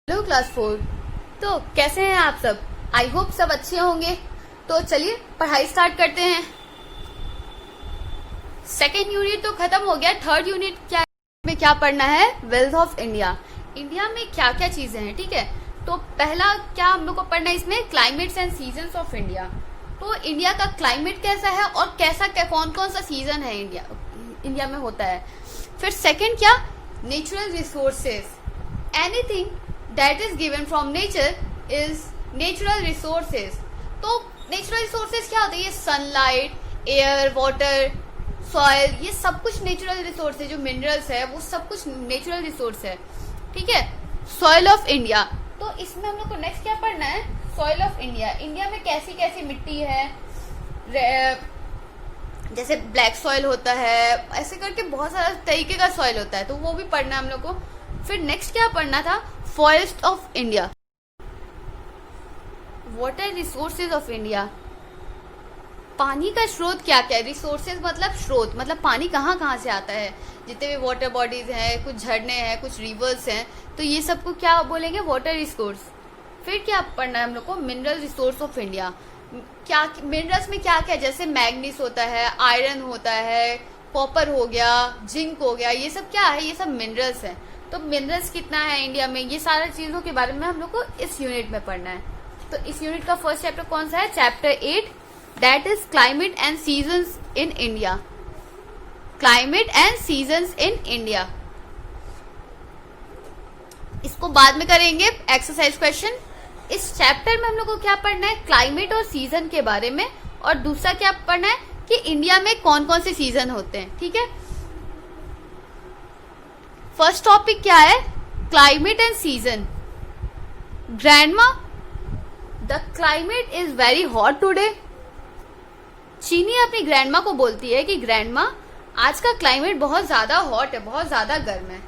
Hello class 4। तो कैसे हैं आप सब? आई होप सब अच्छे होंगे। तो चलिए पढ़ाई स्टार्ट करते हैं। सेकेंड यूनिट तो खत्म हो गया। थर्ड यूनिट क्या में क्या पढ़ना है? Wealth of India. इंडिया में क्या क्या चीजें हैं, ठीक है। तो पहला क्या हम लोग को पढ़ना है इसमें? Climates and seasons of India. तो इंडिया का क्लाइमेट कैसा है और कैसा क्या कौन कौन सा सीजन है इंडिया में होता है। फिर सेकेंड क्या? Natural resources. Anything that is given from nature is natural resources। तो नेचुरल रिसोर्सेज क्या होते हैं? ये सनलाइट, एयर, वाटर, सॉइल, ये सब कुछ नेचुरल रिसोर्स है। जो मिनरल्स है वो सब कुछ नेचुरल रिसोर्स है, ठीक है। सॉइल ऑफ इंडिया, तो इसमें हम लोग को नेक्स्ट क्या पढ़ना है? Soil of India. इंडिया में कैसी कैसी मिट्टी है, जैसे ब्लैक सॉइल होता है, ऐसे करके बहुत सारा तरीके का सॉइल होता है, तो वो भी पढ़ना है हम लोग को। फिर नेक्स्ट क्या पढ़ना था? Forest of India. Water resources of India. पानी का स्रोत क्या क्या है? रिसोर्सेज मतलब स्रोत, मतलब पानी कहाँ कहाँ से आता है। जितने भी वाटर बॉडीज हैं, कुछ झरने हैं, कुछ रिवर्स हैं, तो ये सबको क्या बोलेंगे? Water resource. फिर क्या पढ़ना है हम लोग को? Mineral resource of India. क्या मिनरल्स में क्या क्या है? जैसे मैग्नीज होता है, आयरन होता है, कॉपर हो गया, जिंक हो गया, ये सब क्या है? ये सब मिनरल्स हैं। तो मिनरल्स कितना है इंडिया में, ये सारा चीजों के बारे में हम लोग को इस यूनिट में पढ़ना है। तो इस यूनिट का फर्स्ट चैप्टर कौन सा है? Chapter 8, that is climate and seasons in India. Climate and seasons in India, इसको बाद में करेंगे एक्सरसाइज क्वेश्चन। इस चैप्टर में हम लोग को क्या पढ़ना है? क्लाइमेट और सीजन के बारे में। और दूसरा क्या पढ़ना है कि इंडिया में कौन कौन से सीजन होते हैं, ठीक है। फर्स्ट टॉपिक क्या है? Climate and season. Grandma, the climate is very hot today. चीनी अपनी ग्रैंडमा को बोलती है कि ग्रैंडमा, आज का क्लाइमेट बहुत ज्यादा हॉट है, बहुत ज्यादा गर्म है।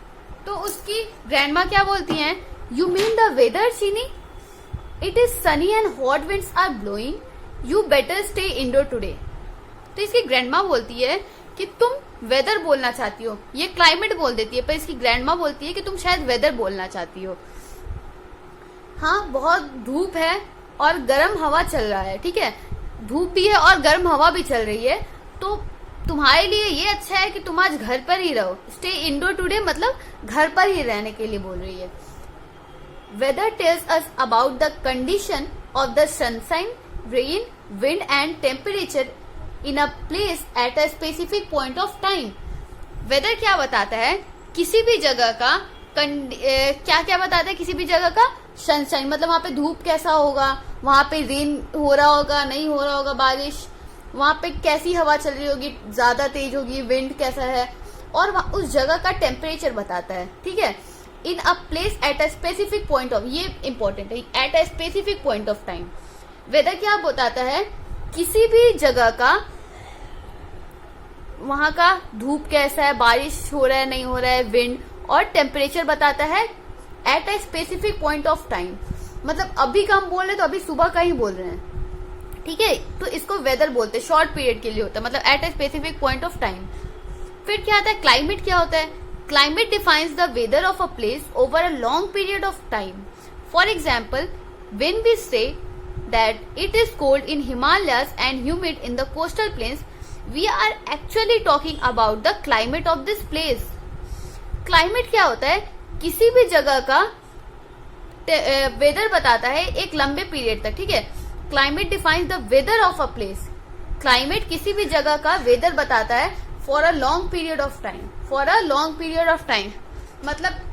तो उसकी ग्रैंडमा क्या बोलती हैं? यू मीन द वेदर चीनी? It is sunny and hot winds are blowing, you better stay indoor today. तो इसकी ग्रैंडमा बोलती है कि तुम वेदर बोलना चाहती हो। ये क्लाइमेट बोल देती है, पर इसकी ग्रैंडमा बोलती है कि तुम शायद वेदर बोलना चाहती हो। हाँ, बहुत धूप है और गर्म हवा चल रहा है, ठीक है। धूप भी है और गर्म हवा भी चल रही है, तो तुम्हारे लिए ये अच्छा है कि तुम आज घर पर ही रहो। स्टे इंडोर टुडे मतलब घर पर ही रहने के लिए बोल रही है। Weather tells us about the condition of the sunshine, rain, wind and temperature in a place at a specific point of time. Weather क्या बताता है? किसी भी जगह का क्या क्या बताता है? किसी भी जगह का सनशाइन मतलब वहां पे धूप कैसा होगा, वहां पे रेन हो रहा होगा, नहीं हो रहा होगा बारिश, वहां पे कैसी हवा चल रही होगी, ज्यादा तेज होगी, विंड कैसा है, और उस जगह का टेम्परेचर बताता है, ठीक है। In a place at a specific point of, ये इंपॉर्टेंट है, at a specific point of time. Weather क्या बताता है? किसी भी जगह का, वहां का धूप कैसा है, बारिश हो रहा है, नहीं हो रहा है, विंड, और टेम्परेचर बताता है at a specific point of time. मतलब अभी का हम बोल रहे हैं तो अभी सुबह का ही बोल रहे हैं, ठीक है। तो इसको वेदर बोलते हैं, शॉर्ट पीरियड के लिए होता है, मतलब at a specific point of time. फिर क्या आता है? क्लाइमेट क्या होता है? Climate defines the weather of a place over a long period of time. For example, when we say that it is cold in Himalayas and humid in the coastal plains, we are actually talking about the climate of this place। Climate क्या होता है? किसी भी जगह का weather बताता है एक लंबे पीरियड तक, ठीक है। Climate defines the weather of a place। Climate किसी भी जगह का वेदर बताता है for a long period of time, for a long period of time। मतलब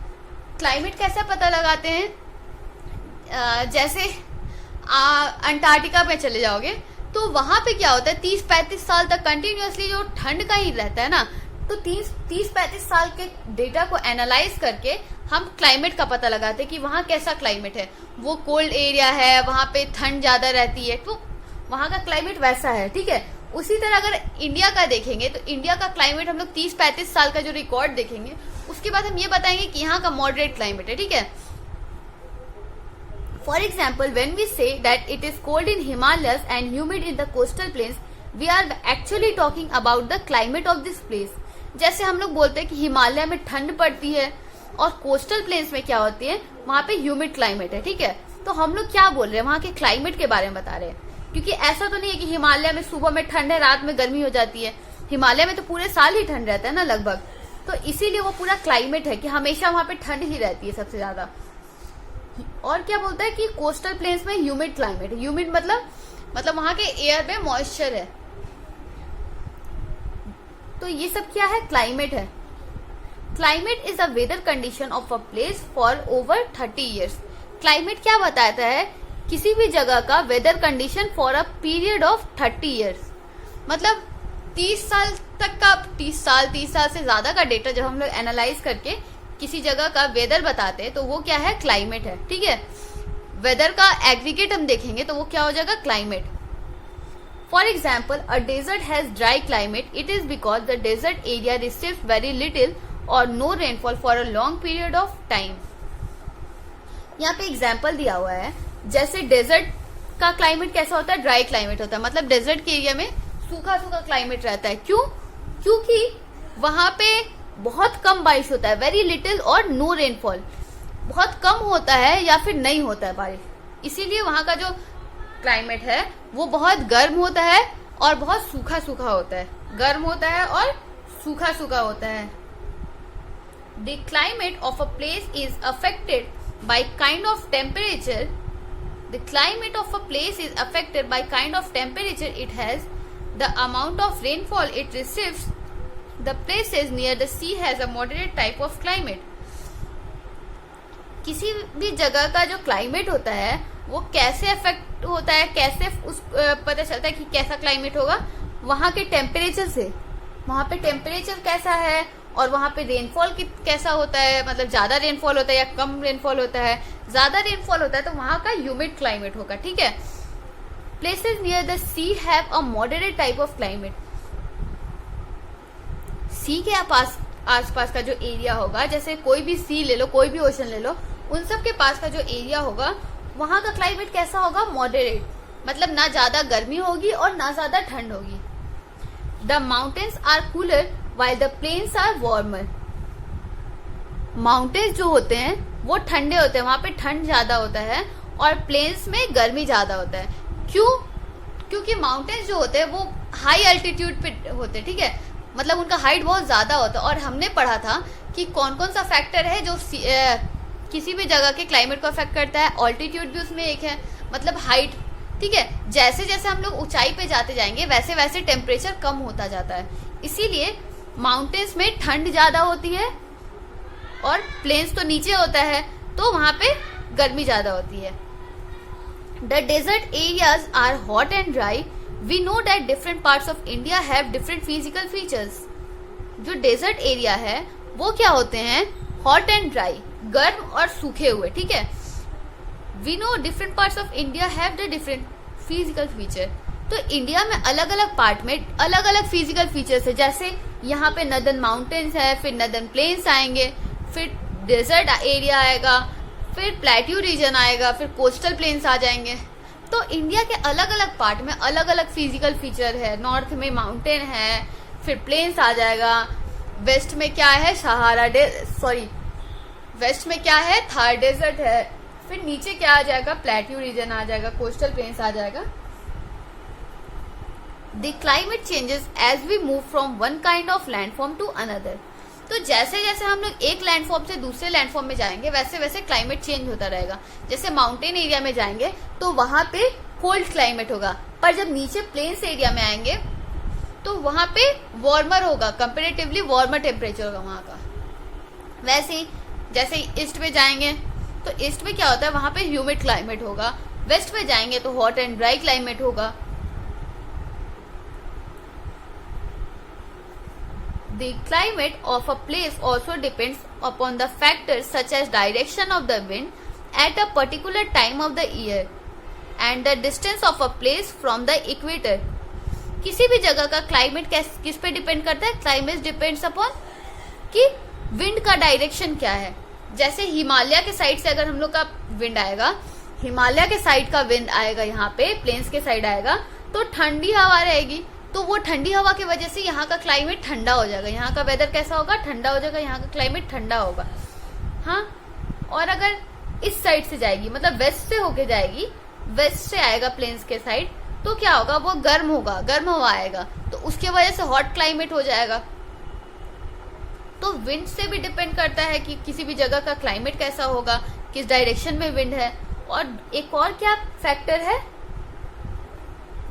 क्लाइमेट कैसे पता लगाते हैं? जैसे अंटार्कटिका में चले जाओगे तो वहां पे क्या होता है? 30-35 साल तक कंटिन्यूअसली जो ठंड का ही रहता है ना, तो 30-35 साल के डेटा को एनालाइज करके हम क्लाइमेट का पता लगाते हैं कि वहां कैसा क्लाइमेट है। वो कोल्ड एरिया है, वहां पे ठंड ज्यादा रहती है, तो वहां का क्लाइमेट वैसा है, ठीक है। उसी तरह अगर इंडिया का देखेंगे तो इंडिया का क्लाइमेट हम लोग 30-35 साल का जो रिकॉर्ड देखेंगे, उसके बाद हम ये बताएंगे कि यहाँ का मॉडरेट क्लाइमेट है, ठीक है। For example, when we say that it is cold in Himalayas and humid in the coastal plains, we are actually talking about the climate of this place। जैसे हम लोग बोलते हैं कि हिमालय में ठंड पड़ती है और कोस्टल प्लेन्स में क्या होती है, वहां पे ह्यूमिड क्लाइमेट है, ठीक है। तो हम लोग क्या बोल रहे हैं, वहां के क्लाइमेट के बारे में बता रहे हैं, क्योंकि ऐसा तो नहीं है कि हिमालय में सुबह में ठंड है, रात में गर्मी हो जाती है। हिमालय में तो पूरे साल ही ठंड रहता है ना लगभग, तो इसीलिए वो पूरा क्लाइमेट है कि हमेशा वहां पे ठंड ही रहती है सबसे ज्यादा। और क्या बोलता है कि कोस्टल प्लेन्स में ह्यूमिड क्लाइमेट है। ह्यूमिड मतलब वहां के एयर में मॉइस्चर है। तो ये सब क्या है, क्लाइमेट है। Climate is a weather condition of a place for over 30 years. Climate क्या बताता है, किसी भी जगह का weather condition for a period of 30 years, मतलब 30 साल तक का, 30 साल से ज्यादा का डेटा जब हम लोग एनालाइज करके किसी जगह का वेदर बताते हैं तो वो क्या है, क्लाइमेट है, ठीक है। वेदर का एग्रीगेट हम देखेंगे तो वो क्या हो जाएगा, climate. For example, a desert has dry climate, it is because the desert area receives very little और no rainfall for a long period of time. यहाँ पे एग्जाम्पल दिया हुआ है, जैसे डेजर्ट का क्लाइमेट कैसा होता है, ड्राई क्लाइमेट होता है, मतलब डेजर्ट के एरिया में सूखा सूखा क्लाइमेट रहता है। क्यों? क्योंकि वहां पे बहुत कम बारिश होता है, वेरी लिटिल और नो रेनफॉल, बहुत कम होता है या फिर नहीं होता है बारिश, इसीलिए वहां का जो क्लाइमेट है वो बहुत गर्म होता है और बहुत सूखा सूखा होता है, गर्म होता है और सूखा सूखा होता है। The climate of a place is affected by kind of temperature. The climate of a place is affected by kind of temperature it has, the amount of rainfall it receives. The places near the sea has a moderate type of climate. किसी भी जगह का जो climate होता है वो कैसे affect होता है, कैसे उस पता चलता है कि कैसा क्लाइमेट होगा, वहां के टेम्परेचर से। वहां पे टेम्परेचर कैसा है और वहां पे रेनफॉल कैसा होता है, मतलब ज्यादा रेनफॉल होता है या कम रेनफॉल होता है। ज्यादा रेनफॉल होता है तो वहां का ह्यूमिड क्लाइमेट होगा, ठीक है। Places near the sea have a moderate type of climate. Sea के आसपास का जो एरिया होगा, जैसे कोई भी सी ले लो, कोई भी ओशन ले लो, उन सब के पास का जो एरिया होगा वहां का क्लाइमेट कैसा होगा, मॉडरेट, मतलब ना ज्यादा गर्मी होगी और ना ज्यादा ठंड होगी। The mountains are cooler while the plains are warmer. Mountains जो होते हैं वो ठंडे होते हैं, वहां पे ठंड ज्यादा होता है और प्लेन्स में गर्मी ज्यादा होता है। क्यों? क्योंकि माउंटेन्स जो होते हैं वो हाई अल्टीट्यूड पे होते हैं, ठीक है, मतलब उनका हाइट बहुत ज्यादा होता है। और हमने पढ़ा था कि कौन कौन सा फैक्टर है जो किसी भी जगह के क्लाइमेट को अफेक्ट करता है। ऑल्टीट्यूड भी उसमें एक है, मतलब हाइट, ठीक है। जैसे जैसे हम लोग ऊंचाई पे जाते जाएंगे वैसे वैसे टेम्परेचर कम होता जाता है, इसीलिए माउंटेन्स में ठंड ज्यादा होती है और प्लेन्स तो नीचे होता है तो वहां पे गर्मी ज्यादा होती है। The desert areas are hot and dry. We know that different parts of India have different physical features. जो डेजर्ट एरिया है वो क्या होते हैं, हॉट एंड ड्राई, गर्म और सूखे हुए, ठीक है। We know different parts of India have the different physical feature. तो इंडिया में अलग अलग पार्ट में अलग अलग फिजिकल फीचर्स है, जैसे यहाँ पे नदर्न माउंटेन्स है, फिर नदर्न प्लेन्स आएंगे, फिर डेजर्ट एरिया आएगा, फिर प्लेट्यू रीजन आएगा, फिर कोस्टल प्लेन्स आ जाएंगे। तो इंडिया के अलग अलग पार्ट में अलग अलग फिजिकल फीचर है। नॉर्थ में माउंटेन है, फिर प्लेन्स आ जाएगा, वेस्ट में क्या है, वेस्ट में क्या है, थार डेजर्ट है, फिर नीचे क्या आ जाएगा, प्लेट्यू रीजन आ जाएगा, कोस्टल प्लेन्स आ जाएगा। The climate changes as we move from one kind of landform to another. तो जैसे जैसे हम लोग एक लैंडफॉर्म से दूसरे लैंडफॉर्म में जाएंगे वैसे वैसे क्लाइमेट चेंज होता रहेगा। जैसे माउंटेन एरिया में जाएंगे तो वहां पे कोल्ड क्लाइमेट होगा, पर जब नीचे प्लेन्स एरिया में आएंगे तो वहां पे वार्मर होगा, कंपेरेटिवली वार्मर टेम्परेचर होगा वहां का। वैसे ही जैसे ईस्ट में जाएंगे तो ईस्ट में क्या होता है, वहां पे ह्यूमिड क्लाइमेट होगा। वेस्ट में जाएंगे तो हॉट एंड ड्राई क्लाइमेट होगा। The climate of a place also depends upon the factors such as direction of the wind at a particular time of the year and the distance of a place from the equator. किसी भी जगह का climate किस पे depend करता है, climate depends upon कि wind का डायरेक्शन क्या है। जैसे हिमालय के साइड से अगर हम लोग का विंड आएगा, हिमालय के साइड का विंड आएगा, यहाँ पे प्लेन्स के साइड आएगा तो ठंडी हवा रहेगी, तो वो ठंडी हवा की वजह से यहाँ का क्लाइमेट ठंडा हो जाएगा, यहाँ का वेदर कैसा होगा, ठंडा हो जाएगा, यहाँ का क्लाइमेट ठंडा होगा। हाँ, और अगर इस साइड से जाएगी, मतलब वेस्ट से होके जाएगी, वेस्ट से आएगा प्लेन्स के साइड, तो क्या होगा, वो गर्म होगा, गर्म हवा आएगा, तो उसके वजह से हॉट क्लाइमेट हो जाएगा। तो विंड से भी डिपेंड करता है कि किसी भी जगह का क्लाइमेट कैसा होगा, किस डायरेक्शन में विंड है। और एक और क्या फैक्टर है,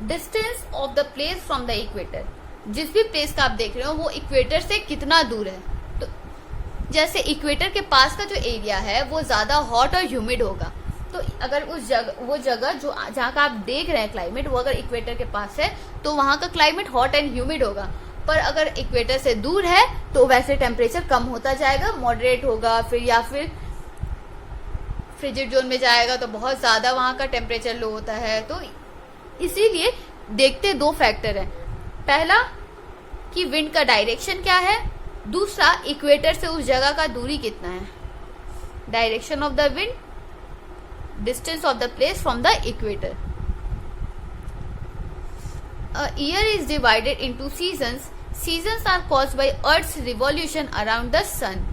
distance of the place from the equator. जिस भी प्लेस का आप देख रहे हो वो इक्वेटर से कितना दूर है। तो जैसे इक्वेटर के पास का जो एरिया है वो ज्यादा हॉट और ह्यूमिड होगा, तो अगर वो जगह जो जहाँ का आप देख रहे हैं क्लाइमेट, वो अगर इक्वेटर के पास है तो वहां का क्लाइमेट हॉट एंड ह्यूमिड होगा। पर अगर इक्वेटर से दूर है तो वैसे टेम्परेचर कम होता जाएगा, मॉडरेट होगा, या फिर फ्रिजिड जोन में जाएगा तो बहुत ज्यादा वहां का टेम्परेचर लो होता है। तो इसीलिए देखते दो फैक्टर है, पहला कि विंड का डायरेक्शन क्या है, दूसरा इक्वेटर से उस जगह का दूरी कितना है। Direction of the wind, distance of the place from the equator. A year is divided into seasons. Seasons are caused by Earth's revolution around the sun.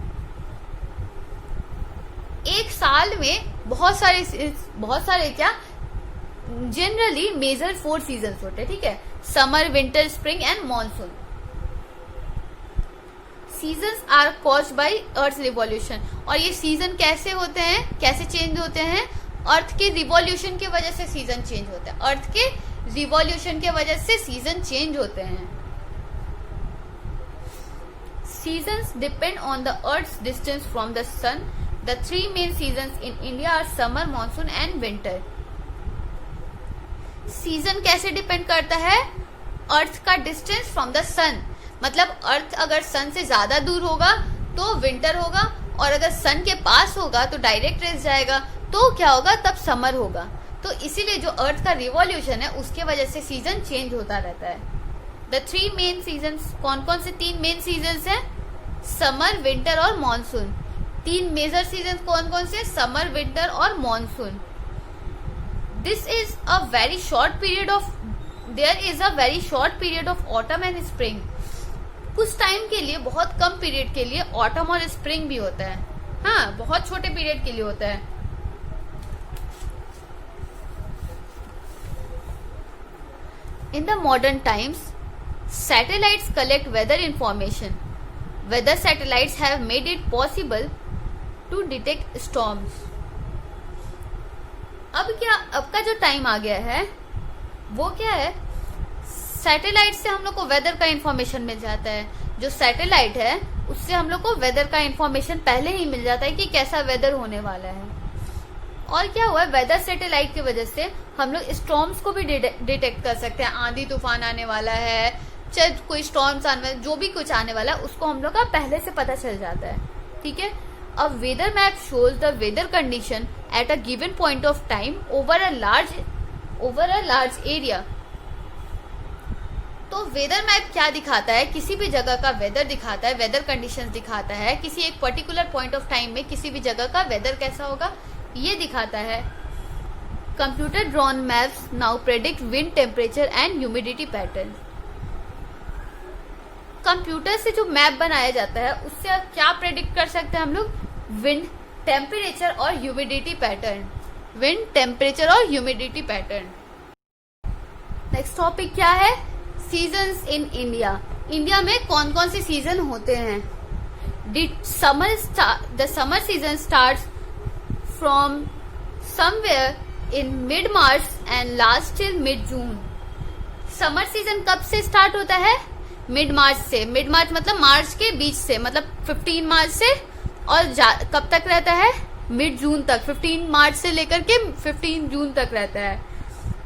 एक साल में बहुत सारे क्या, जनरली मेजर 4 सीजन्स होते हैं, ठीक है, summer, winter, spring and monsoon. Seasons are caused by earth revolution. और ये सीजन कैसे होते हैं, कैसे चेंज होते हैं, अर्थ के रिवॉल्यूशन की वजह से सीजन चेंज होते हैं। अर्थ के रिवॉल्यूशन के वजह से सीजन चेंज होते हैं। Seasons depend on the earth's distance from the sun. The 3 main seasons in India are summer, monsoon and winter. Season कैसे डिपेंड करता है, अर्थ का डिस्टेंस फ्रॉम द सन। मतलब अर्थ अगर सन से ज्यादा दूर होगा तो विंटर होगा, और अगर सन के पास होगा तो डायरेक्ट रेस जाएगा, तो क्या होगा, तब समर होगा। तो इसीलिए जो अर्थ का रिवॉल्यूशन है उसके वजह से सीजन चेंज होता रहता है। द 3 मेन सीजन्स, कौन कौन से 3 मेन सीजन्स हैं, समर, विंटर और मॉनसून। 3 मेजर सीजन कौन कौन से, समर, विंटर और monsoon. This is a very short period of, there is a very short period of autumn and spring. कुछ टाइम के लिए, बहुत कम पीरियड के लिए ऑटम और स्प्रिंग भी होता है। हाँ, बहुत छोटे पीरियड के लिए होता है। In the modern times, satellites collect weather information. Weather satellites have made it possible to detect storms. अब का जो टाइम आ गया है वो क्या है, सैटेलाइट से हम लोग को वेदर का इंफॉर्मेशन मिल जाता है। जो सैटेलाइट है उससे हम लोग को वेदर का इंफॉर्मेशन पहले ही मिल जाता है कि कैसा वेदर होने वाला है। और क्या हुआ है, वेदर सैटेलाइट की वजह से हम लोग स्टॉर्म्स को भी डिटेक्ट कर सकते हैं। आंधी तूफान आने वाला है, चाहे कोई स्टॉर्म्स आने वाला, जो भी कुछ आने वाला है उसको हम लोग का पहले से पता चल जाता है, ठीक है। अब weather map shows the weather condition at a given point of time over a large area. तो वेदर मैप क्या दिखाता है, किसी भी जगह का वेदर दिखाता है, वेदर कंडीशंस दिखाता है, किसी एक पर्टिकुलर पॉइंट ऑफ टाइम में किसी भी जगह का वेदर कैसा होगा ये दिखाता है। Computer drawn maps now predict wind, temperature and humidity pattern. Computer से जो मैप बनाया जाता है उससे क्या प्रेडिक्ट कर सकते हैं हम लोग, विंड, टेम्परेचर और ह्यूमिडिटी पैटर्न। विंड, टेम्परेचर और ह्यूमिडिटी पैटर्न। नेक्स्ट टॉपिक क्या है, सीजन्स इन इंडिया। इंडिया में कौन कौन से सीजन होते हैं। The summer season starts from somewhere in mid March and lasts till mid June. Summer season कब से स्टार्ट होता है, मिड मार्च से। मिड मार्च मतलब मार्च के बीच से, मतलब 15 मार्च से, और कब तक रहता है, मिड जून तक। 15 मार्च से लेकर के 15 जून तक रहता है।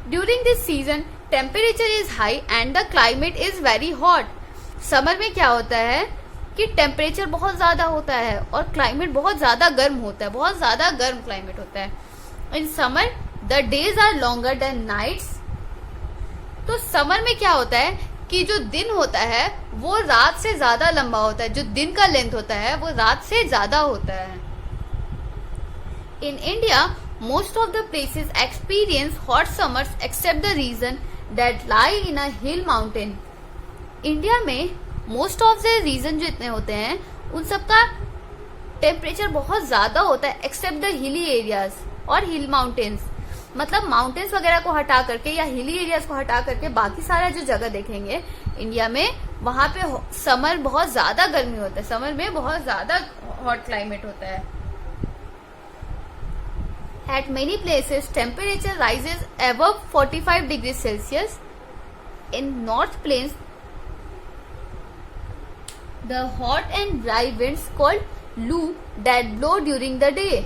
During this season temperature is high and the climate is very hot. Summer में क्या होता है कि टेम्परेचर बहुत ज्यादा होता है और क्लाइमेट बहुत ज्यादा गर्म होता है, बहुत ज्यादा गर्म क्लाइमेट होता है। In summer the days are longer than nights. तो समर में क्या होता है कि जो दिन होता है वो रात से ज्यादा लंबा होता है, जो दिन का लेंथ होता है वो रात से ज्यादा होता है। In India most of the places experience hot summers except the region that lie in a hill mountain. India में मोस्ट ऑफ द रीजन जो इतने होते हैं उन सबका टेम्परेचर बहुत ज्यादा होता है एक्सेप्ट द हिली एरियाज और हिल माउंटेन्स। मतलब माउंटेन्स वगैरह को हटा करके या हिली एरियाज को हटा करके बाकी सारा जो जगह देखेंगे इंडिया में, वहां पे समर बहुत ज्यादा गर्मी होता है, समर में बहुत ज्यादा हॉट क्लाइमेट होता है। At many places temperature rises above 45 degree Celsius. In north plains the hot and dry winds called loo that blow during the day.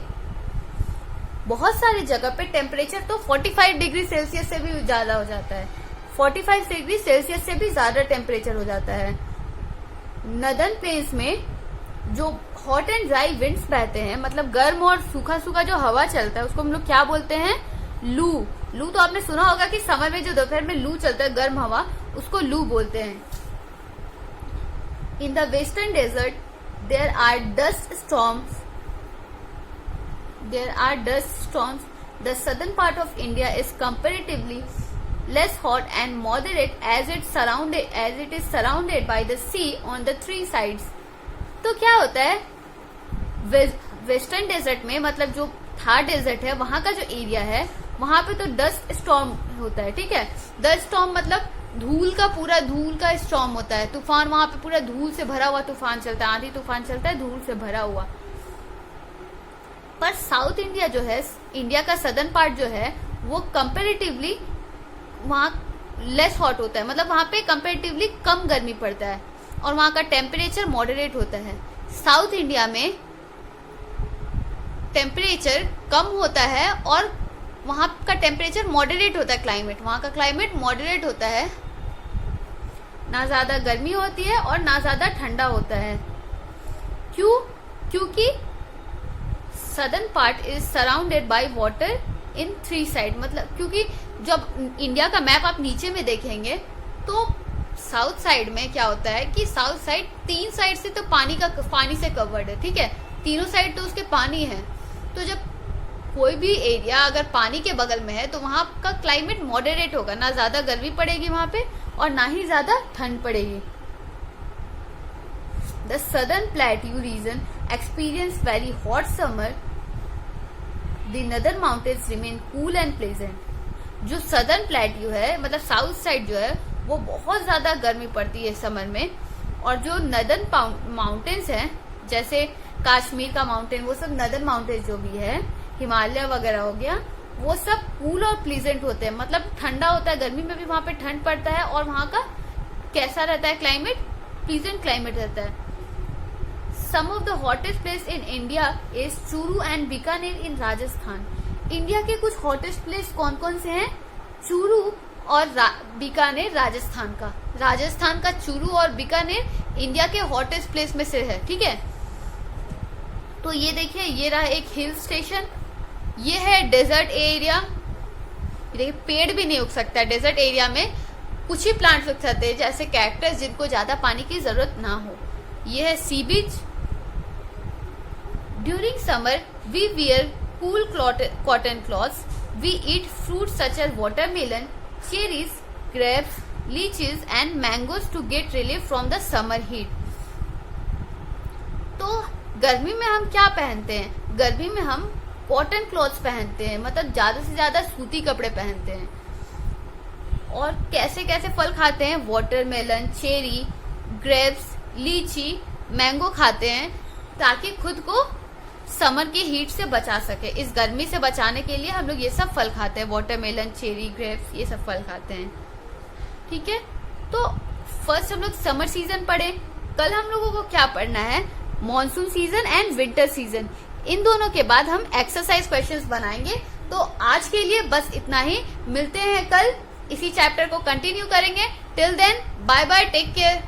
बहुत सारी जगह पे टेम्परेचर तो 45 डिग्री सेल्सियस से भी ज्यादा हो जाता है, 45 डिग्री सेल्सियस से भी ज्यादा टेम्परेचर हो जाता है। नदर्न प्लेन्स में जो हॉट एंड ड्राई विंड्स बहते हैं, मतलब गर्म और सूखा सूखा जो हवा चलता है, उसको हम लोग क्या बोलते हैं? लू। लू तो आपने सुना होगा कि समर में जो दोपहर में लू चलता है, गर्म हवा, उसको लू बोलते हैं। In the western desert there are dust storms. The southern part of India is comparatively less hot and moderate as it is surrounded by the sea on the three sides. तो क्या होता है वेस्टर्न डेजर्ट में, मतलब जो Thar desert है वहां का जो एरिया है, वहां पे तो डस्ट स्टॉर्म होता है, ठीक है। डस्ट स्टॉर्म मतलब धूल का स्टॉर्म होता है, तूफान, वहां पे पूरा धूल से भरा हुआ तूफान चलता है, आंधी तूफान चलता है धूल से भरा हुआ। पर साउथ इंडिया जो है, इंडिया का सदर्न पार्ट जो है, वो कंपेरेटिवली वहां लेस हॉट होता है, मतलब वहां पे कंपेरेटिवली कम गर्मी पड़ता है और वहां का टेम्परेचर मॉडरेट होता है। साउथ इंडिया में टेम्परेचर कम होता है और वहां का टेम्परेचर मॉडरेट होता है, क्लाइमेट, वहां का क्लाइमेट मॉडरेट होता है, ना ज्यादा गर्मी होती है और ना ज्यादा ठंडा होता है। क्यों? क्योंकि southern part is surrounded by water in three side, मतलब क्योंकि जब इंडिया का मैप आप नीचे में देखेंगे तो साउथ साइड में क्या होता है कि साउथ साइड 3 साइड से तो पानी से कवर्ड है, ठीक है, तीनों साइड तो उसके पानी है। तो जब कोई भी एरिया अगर पानी के बगल में है तो वहां का क्लाइमेट मॉडरेट होगा, ना ज्यादा गर्मी पड़ेगी वहां पे और ना ही ज्यादा ठंड पड़ेगी। The southern plateau region experience very hot summer. The northern mountains remain cool and pleasant. जो southern plateau है, मतलब साउथ साइड जो है, वो बहुत ज्यादा गर्मी पड़ती है समर में, और जो नदर्न माउंटेन्स हैं, जैसे कश्मीर का माउंटेन, वो सब नदर्न माउंटेन्स जो भी है, हिमालय वगैरह हो गया, वो सब कूल और प्लीजेंट होते हैं, मतलब ठंडा होता है, गर्मी में भी वहां पे ठंड पड़ता है और वहां का कैसा रहता है क्लाइमेट? प्लीजेंट क्लाइमेट रहता है। Some of the hottest place in India is Churu and Bikaner in Rajasthan. India के कुछ हॉटेस्ट प्लेस कौन कौन से हैं? चूरू और बीकानेर राजस्थान का चूरू और बीकानेर इंडिया के हॉटेस्ट प्लेस में से है, ठीक है। तो ये देखिए, ये रहा एक हिल स्टेशन, ये है डेजर्ट एरिया। देखिए पेड़ भी नहीं उग सकता है डेजर्ट एरिया में, कुछ ही प्लांट्स उग सकते हैं, जैसे कैक्टस, जिनको ज्यादा पानी की जरूरत ना हो। ये है sea beach. During summer we wear cool cotton cloths. We eat fruits such as watermelon, cherries, grapes, lychees and mangoes to get relief from the summer heat. तो गर्मी में हम क्या पहनते हैं? गर्मी में हम कॉटन क्लॉथ्स पहनते हैं, मतलब ज्यादा से ज्यादा सूती कपड़े पहनते हैं। और कैसे कैसे फल खाते हैं? वाटरमेलन, चेरी, ग्रेप्स, लीची, मैंगो खाते हैं, ताकि खुद को समर की हीट से बचा सके। इस गर्मी से बचाने के लिए हम लोग ये सब फल खाते हैं, वाटरमेलन, चेरी, ग्रेप्स, ये सब फल खाते हैं, ठीक है। तो फर्स्ट हम लोग समर सीजन पढ़े। कल हम लोगों को क्या पढ़ना है? Monsoon season and winter season. इन दोनों के बाद हम एक्सरसाइज क्वेश्चंस बनाएंगे। तो आज के लिए बस इतना ही, मिलते हैं कल, इसी चैप्टर को कंटिन्यू करेंगे। Till then bye bye, take care.